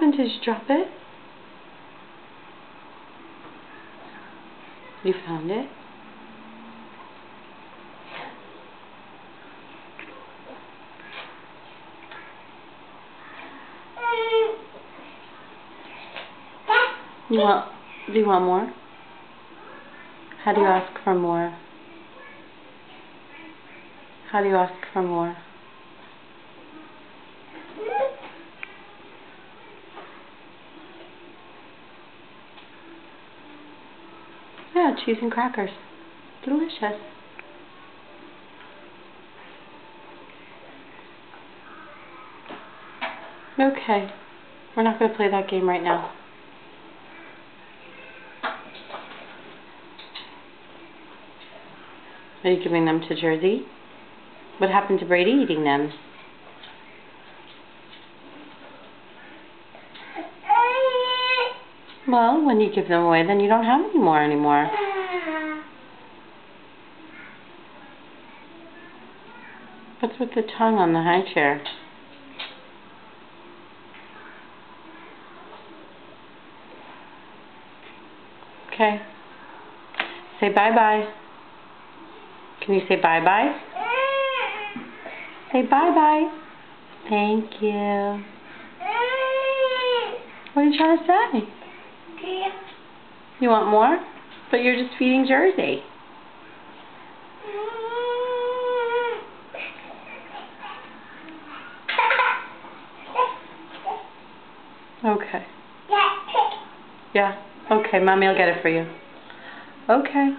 happened? Did you drop it? You found it? Do you want more? How do you ask for more? How do you ask for more? Yeah, cheese and crackers. Delicious. Okay. We're not going to play that game right now. Are you giving them to Jersey? What happened to Brady eating them? Well, when you give them away, then you don't have any more anymore. What's with the tongue on the high chair? Okay. Say bye-bye. Can you say bye-bye? Say bye-bye. Thank you. What are you trying to say? You want more? But you're just feeding Jersey. Okay. Yeah. Okay, Mommy will get it for you. Okay.